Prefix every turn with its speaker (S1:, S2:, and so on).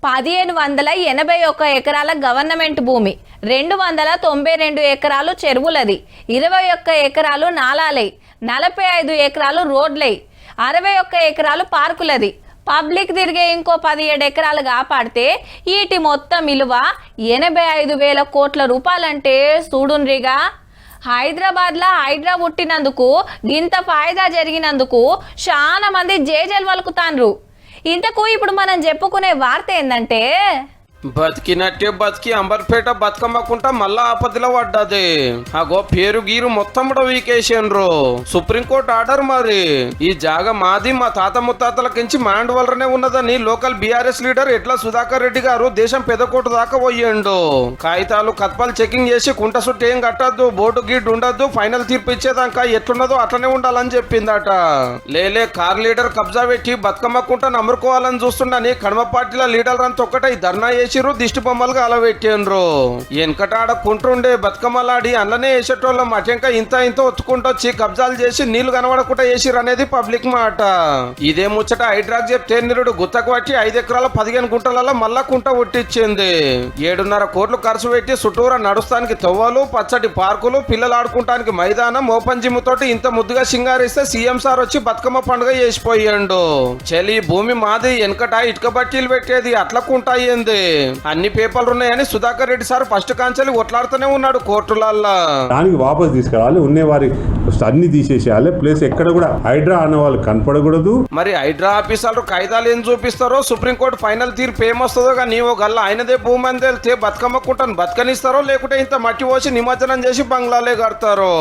S1: 1581 ఎకరాల గవర్నమెంట్ భూమి, 292 ఎకరాలు చెరువులది, 21 ఎకరాలు నాలాలై, 45 ఎకరాలు రోడ్లై, 61 ఎకరాలు పార్కులది. పబ్లిక్ తిరిగే ఇంకో 17 ఎకరాలు కాపాడితే వీటి మొత్తం విలువ 85,000 కోట్ల రూపాయలంటే చూడుండ్రిగా. హైదరాబాద్లో హైడ్రా పుట్టినందుకు ఇంత ఫాయిదా జరిగినందుకు చాలా మంది జేజేలు వలుకుతాండ్రు. ఇంతకు ఇప్పుడు మనం చెప్పుకునే వార్త ఏంటంటే,
S2: బతికినట్టే బతికి అంబర్పేట బతుకమ్మకుంటా మళ్ళా ఆపదలో పడ్డది. అగో పేరు గీరు మొత్తం కూడా వీకేసిండ్రు. సుప్రీంకోర్టు ఆర్డర్ మరి. ఈ జాగ మాది, మా తాత ముత్తాతలకించి మ్యాండ్ వల్లనే ఉన్నదని లోకల్ బీఆర్ఎస్ లీడర్ ఎట్లా సుధాకర్ రెడ్డి గారు దేశం పెద్దకోటు దాకా పోయిండు. కాగితాలు కత్పాలు చెకింగ్ చేసి కుంట సుట్టి ఏం కట్టద్దు, బోర్డు గీడ్ ఉండద్దు, ఫైనల్ తీర్పు ఇచ్చేదాకా ఎట్లున్నదో అట్లనే ఉండాలని చెప్పిందట. లేలే కార్ లీడర్ కబ్జా పెట్టి బతుకమ్మకుంటా అమ్ముకోవాలని చూస్తుండని కడమ పార్టీల లీడర్ అంతా ఒక్కటే ధర్నా చేసిరు, దిష్టి బొమ్మలుగా అలవెట్టిండ్రు. వెనకట ఆడకుంటుండే బతుకమ్మలాడి అందులోనే వేసేటోళ్ళం అటెంక ఇంత ఇంత ఒత్తుకుంటూ వచ్చి కబ్జాలు చేసి నీళ్లు కనబడకుండా వేసిరు అనేది పబ్లిక్ మాట. ఇదే ముచ్చట హైడ్రాక్ చెప్తే నిరుడు గుత్తకు పట్టి 5 ఎకరాల 15 గుంటలలో మళ్ళా కుంట ఒట్టించింది. 7.5 కోట్లు ఖర్చు పెట్టి చుట్టూరా నడుస్తానికి తవ్వలు, పచ్చటి పార్కులు, పిల్లలు ఆడుకుంటానికి మైదానం, ఓపెన్ జిమ్ తోటి ఇంత ముద్దుగా సింగారిస్తే సీఎం సార్ వచ్చి బతుకమ్మ పండుగ చేసిపోయిండు. చలి భూమి మాది, వెనకట ఇటుక బట్టీలు పెట్టేది, అట్లా కుంట అయ్యింది. అన్ని పేపర్లు ఉన్నాయని సుధాకర్ రెడ్డి సార్ ఫస్ట్ కాంచెలు కొట్లాడుతూనే ఉన్నాడు కోర్టులల్లో.
S3: దానికి వాపస్ తీసుకురావాలి, ఉన్నవారి అన్ని తీసేసేయాలి. ప్లేస్ ఎక్కడ కూడా హైడ్రా అనే వాళ్ళు కనపడకూడదు.
S2: మరి హైడ్రా ఆఫీసర్లు కాయిదాలు ఏం చూపిస్తారో, సుప్రీంకోర్టు ఫైనల్ తీర్పు ఏమొస్తుందో కానీ ఓ గల్ల ఆయనదే భూమి అని తెలితే బతుకమ్మకుంటాను బతకనిస్తారో, లేకుంటే ఇంత మట్టి పోసి నిమజ్జనం చేసి బంగ్లాలే కడతారో.